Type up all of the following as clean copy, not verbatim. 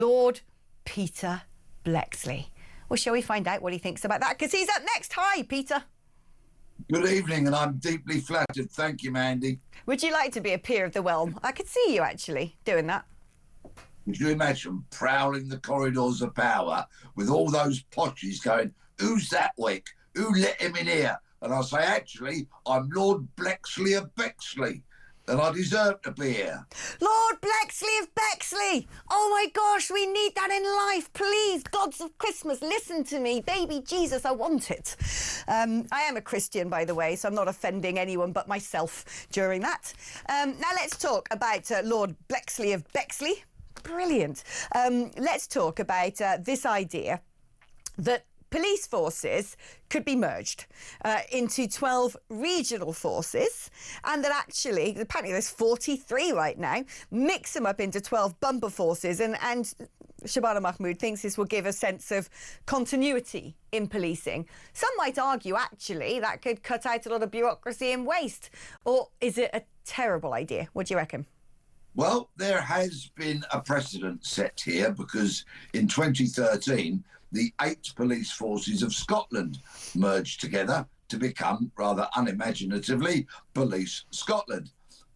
Lord Peter Bleksley. Well, shall we find out what he thinks about that? Because he's up next. Hi, Peter. Good evening, and I'm deeply flattered. Thank you, Mandy. Would you like to be a peer of the realm? I could see you actually doing that. Would you imagine prowling the corridors of power with all those poshies going, "Who's that wick? Who let him in here?" And I'll say, actually, I'm Lord Bleksley of Bexley, and I deserve to be here. Lord Blexley of Bexley! Oh my gosh, we need that in life. Please, gods of Christmas, listen to me. Baby Jesus, I want it. I am a Christian, by the way, so I'm not offending anyone but myself during that. Now let's talk about Lord Blexley of Bexley. Brilliant. Let's talk about this idea that police forces could be merged into 12 regional forces, and that actually, apparently there's 43 right now, mix them up into 12 bumper forces, and Shabana Mahmood thinks this will give a sense of continuity in policing. Some might argue, actually, that could cut out a lot of bureaucracy and waste. Or is it a terrible idea? What do you reckon? Well, there has been a precedent set here because in 2013, the 8 police forces of Scotland merged together to become, rather unimaginatively, Police Scotland.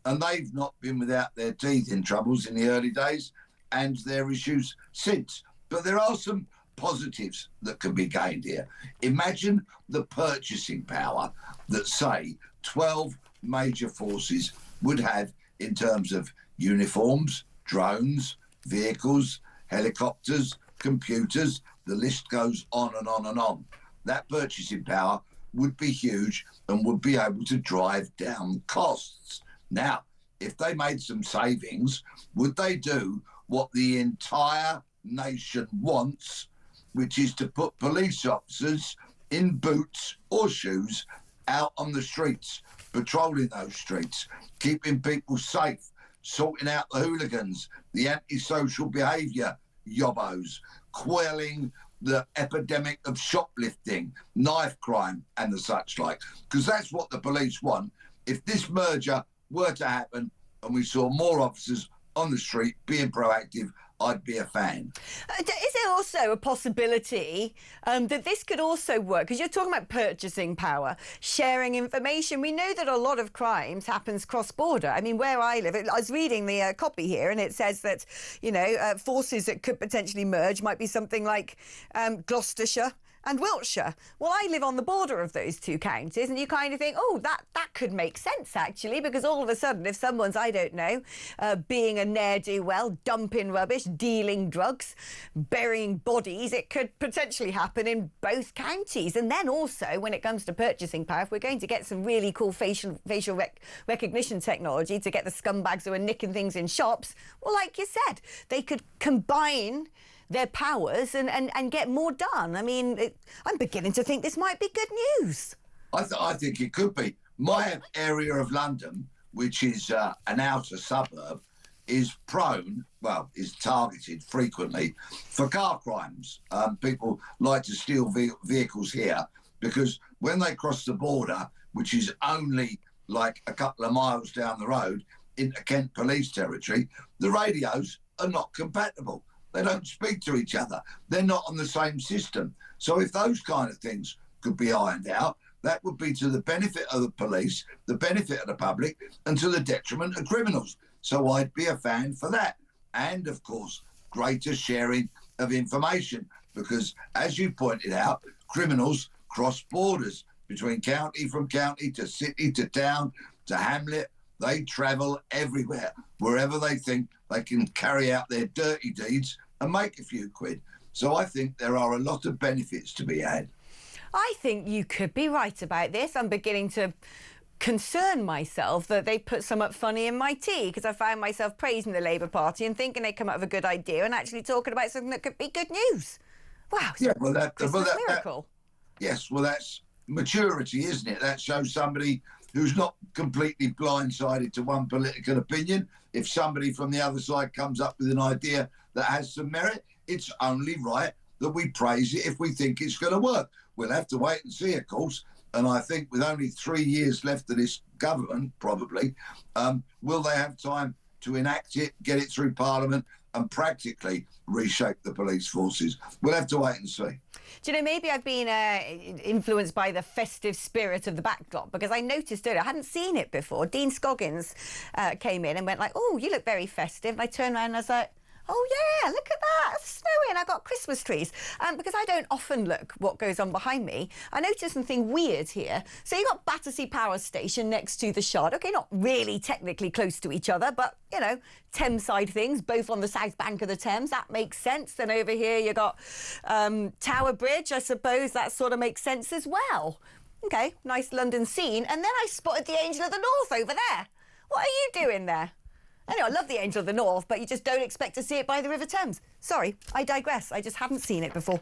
And they've not been without their teeth in troubles in the early days and their issues since. But there are some positives that can be gained here. Imagine the purchasing power that, say, 12 major forces would have in terms of uniforms, drones, vehicles, helicopters, computers, the list goes on and on and on. That purchasing power would be huge and would be able to drive down costs. Now, if they made some savings, would they do what the entire nation wants, which is to put police officers in boots or shoes out on the streets, patrolling those streets, keeping people safe, sorting out the hooligans, the antisocial behaviour yobbos, quelling the epidemic of shoplifting, knife crime and the such like, because that's what the police want. If this merger were to happen and we saw more officers on the street being proactive, I'd be a fan. Is there also a possibility that this could also work? Because you're talking about purchasing power, sharing information. We know that a lot of crimes happens cross-border. I mean, where I live, I was reading the copy here, and it says that, you know, forces that could potentially merge might be something like Gloucestershire and Wiltshire. Well, I live on the border of those two counties, and you kind of think, oh, that could make sense, actually, because all of a sudden, if someone's, I don't know, being a ne'er-do-well, dumping rubbish, dealing drugs, burying bodies, it could potentially happen in both counties. And then also, when it comes to purchasing power, if we're going to get some really cool facial recognition technology to get the scumbags who are nicking things in shops, well, like you said, they could combine their powers and get more done. I mean, I'm beginning to think this might be good news. I think it could be. My area of London, which is an outer suburb, is targeted frequently for car crimes. People like to steal vehicles here because when they cross the border, which is only like a couple of miles down the road into Kent police territory, the radios are not compatible. They don't speak to each other. They're not on the same system. So if those kind of things could be ironed out, that would be to the benefit of the police, the benefit of the public, and to the detriment of criminals. So I'd be a fan for that. And, of course, greater sharing of information, because, as you pointed out, criminals cross borders between county from county to city to town to hamlet. They travel everywhere, wherever they think they can carry out their dirty deeds and make a few quid. So I think there are a lot of benefits to be had. I think you could be right about this. I'm beginning to concern myself that they put some up funny in my tea, because I found myself praising the Labour Party and thinking they'd come up with a good idea and actually talking about something that could be good news. Wow. Yeah, well, that's a miracle. Yes, well, that's maturity, isn't it? That shows somebody who's not completely blindsided to one political opinion. If somebody from the other side comes up with an idea that has some merit, it's only right that we praise it if we think it's going to work. We'll have to wait and see, of course. And I think with only 3 years left of this government, probably, will they have time to enact it, get it through Parliament and practically reshape the police forces. We'll have to wait and see. Do you know, maybe I've been influenced by the festive spirit of the backdrop, because I noticed earlier, I hadn't seen it before. Dean Scoggins came in and went like, "Oh, you look very festive." And I turned around and I was like, "Oh yeah, look at that, it's snowy and I've got Christmas trees." Because I don't often look what goes on behind me, I noticed something weird here. So you got Battersea Power Station next to the Shard. OK, not really technically close to each other, but, you know, Thameside things, both on the south bank of the Thames, that makes sense. Then over here you got Tower Bridge, I suppose that sort of makes sense as well. OK, nice London scene. And then I spotted the Angel of the North over there. What are you doing there? Anyway, I love the Angel of the North, but you just don't expect to see it by the River Thames. Sorry, I digress. I just hadn't seen it before.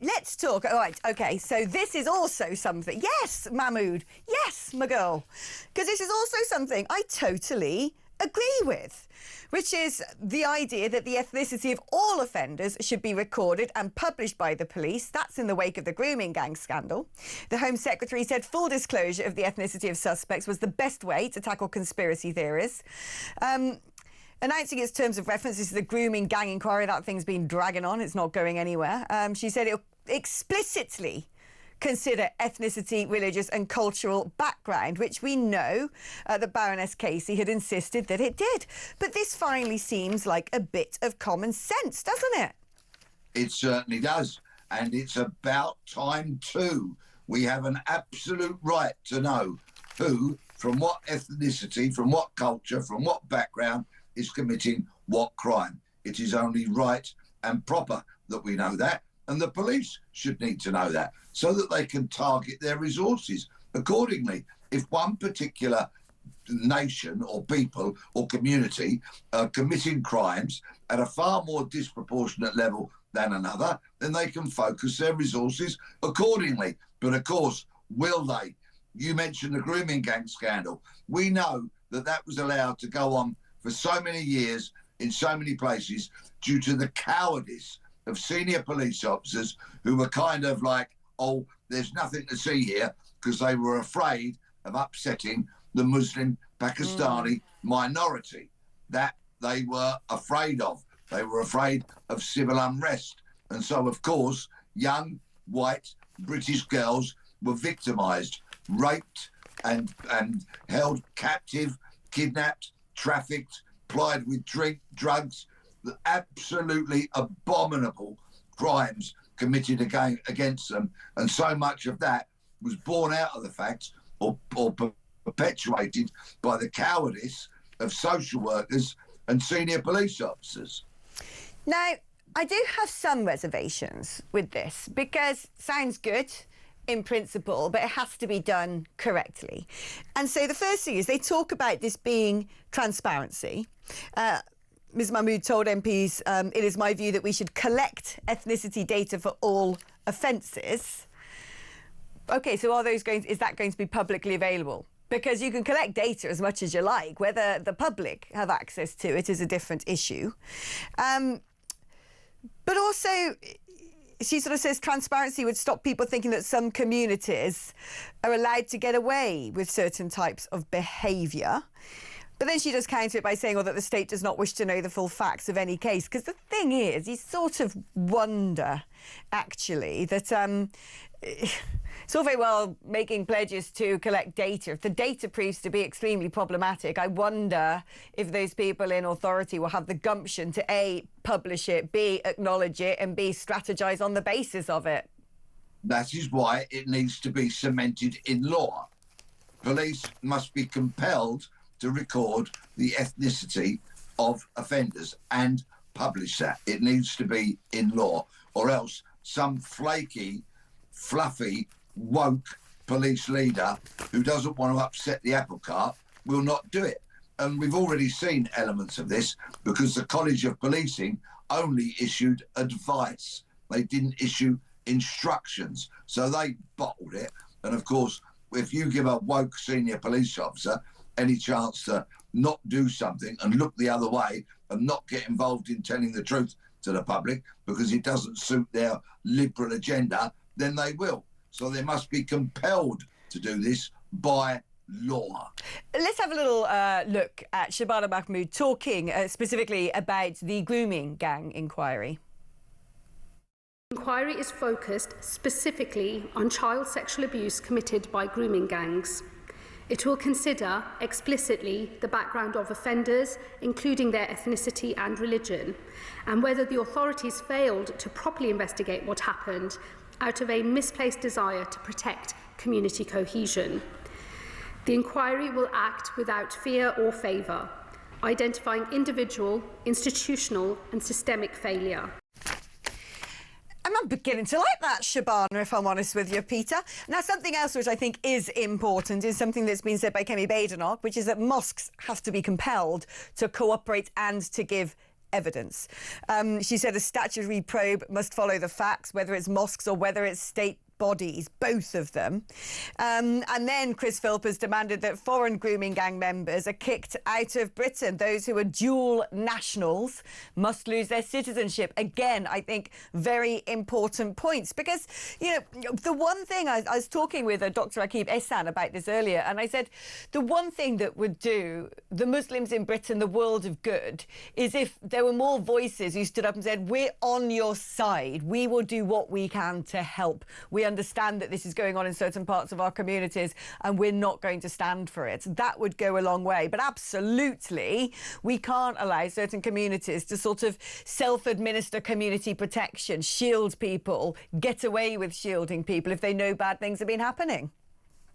Let's talk. All right, OK, so this is also something. Yes, Mahmood. Yes, my girl. Because this is also something I totally agree with, which is the idea that the ethnicity of all offenders should be recorded and published by the police. That's in the wake of the grooming gang scandal. The Home Secretary said full disclosure of the ethnicity of suspects was the best way to tackle conspiracy theories. Announcing its terms of reference, this is the grooming gang inquiry. That thing's been dragging on. It's not going anywhere. She said it'll explicitly consider ethnicity, religious and cultural background, which we know that Baroness Casey had insisted that it did. But this finally seems like a bit of common sense, doesn't it? It certainly does. And it's about time too. We have an absolute right to know who, from what ethnicity, from what culture, from what background is committing what crime. It is only right and proper that we know that. And the police should need to know that so that they can target their resources accordingly. If one particular nation or people or community are committing crimes at a far more disproportionate level than another, then they can focus their resources accordingly. But of course, will they? You mentioned the grooming gang scandal. We know that that was allowed to go on for so many years in so many places due to the cowardice of senior police officers who were kind of like, oh, there's nothing to see here, because they were afraid of upsetting the Muslim Pakistani minority that they were afraid of. They were afraid of civil unrest. And so, of course, young, white, British girls were victimised, raped and held captive, kidnapped, trafficked, plied with drugs, the absolutely abominable crimes committed against them. And so much of that was born out of the fact or perpetuated by the cowardice of social workers and senior police officers. Now, I do have some reservations with this, because it sounds good in principle, but it has to be done correctly. And so the first thing is they talk about this being transparency. Ms Mahmood told MPs, it is my view that we should collect ethnicity data for all offences. OK, so is that going to be publicly available? Because you can collect data as much as you like. Whether the public have access to it is a different issue. But also, she sort of says transparency would stop people thinking that some communities are allowed to get away with certain types of behaviour. But then she does counter it by saying, that the state does not wish to know the full facts of any case. Because the thing is, you sort of wonder, actually, that it's all very well making pledges to collect data. If the data proves to be extremely problematic, I wonder if those people in authority will have the gumption to A, publish it, B, acknowledge it, and B, strategise on the basis of it. That is why it needs to be cemented in law. Police must be compelled to record the ethnicity of offenders and publish that. It needs to be in law, or else some flaky, fluffy, woke police leader who doesn't want to upset the apple cart will not do it. And we've already seen elements of this, because the College of Policing only issued advice. They didn't issue instructions. So they bottled it. And of course, if you give a woke senior police officer any chance to not do something and look the other way and not get involved in telling the truth to the public because it doesn't suit their liberal agenda, then they will. So they must be compelled to do this by law. Let's have a little look at Shabana Mahmood talking specifically about the grooming gang inquiry. The inquiry is focused specifically on child sexual abuse committed by grooming gangs. It will consider explicitly the background of offenders, including their ethnicity and religion, and whether the authorities failed to properly investigate what happened out of a misplaced desire to protect community cohesion. The inquiry will act without fear or favour, identifying individual, institutional and systemic failure. I'm beginning to like that, Shabana, if I'm honest with you, Peter. Now, something else which I think is important is something that's been said by Kemi Badenoch, which is that mosques have to be compelled to cooperate and to give evidence. She said a statutory probe must follow the facts, whether it's mosques or whether it's state bodies, both of them. And then Chris Phillips has demanded that foreign grooming gang members are kicked out of Britain. Those who are dual nationals must lose their citizenship. Again, I think very important points because, you know, the one thing I was talking with Dr. Akib Ehsan about this earlier, and I said the one thing that would do the Muslims in Britain the world of good is if there were more voices who stood up and said, we're on your side. We will do what we can to help. We understand that this is going on in certain parts of our communities and we're not going to stand for it. That would go a long way. But absolutely, we can't allow certain communities to sort of self-administer community protection, shield people, get away with shielding people if they know bad things have been happening.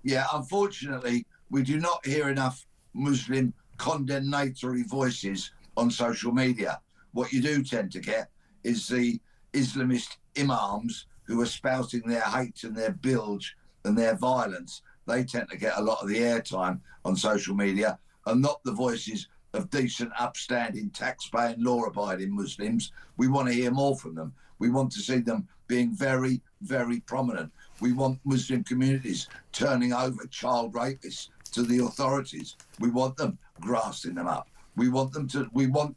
Yeah, unfortunately, we do not hear enough Muslim condemnatory voices on social media. What you do tend to get is the Islamist imams who are spouting their hate and their bilge and their violence. They tend to get a lot of the airtime on social media and not the voices of decent, upstanding, tax-paying, law-abiding Muslims. We want to hear more from them. We want to see them being very, very prominent. We want Muslim communities turning over child rapists to the authorities. We want them grassing them up. We want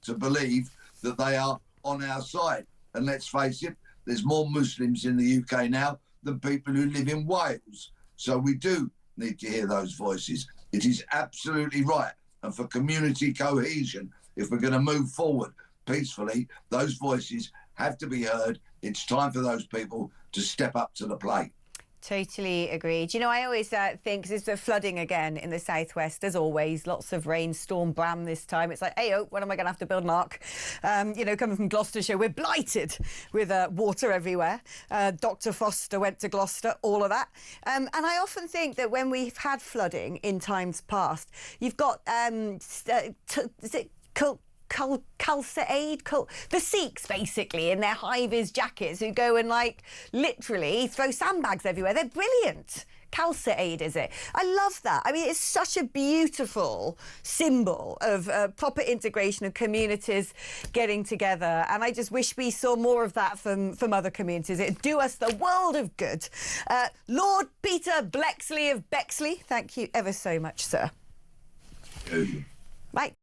to believe that they are on our side. And let's face it, there's more Muslims in the UK now than people who live in Wales. So we do need to hear those voices. It is absolutely right. And for community cohesion, if we're going to move forward peacefully, those voices have to be heard. It's time for those people to step up to the plate. Totally agreed. You know, I always think, because it's the flooding again in the southwest, as always, lots of rain, storm, bram this time. It's like, hey, oh, when am I going to have to build an ark? You know, coming from Gloucestershire, we're blighted with water everywhere. Dr. Foster went to Gloucester, all of that. And I often think that when we've had flooding in times past, you've got, is it Khalsa Aid, the Sikhs basically in their high-vis jackets who go and like literally throw sandbags everywhere. They're brilliant. Khalsa Aid, is it? I love that. I mean, it's such a beautiful symbol of proper integration of communities getting together. And I just wish we saw more of that from other communities. It'd do us the world of good. Lord Peter Bleksley of Bexley, thank you ever so much, sir. Thank you. Right.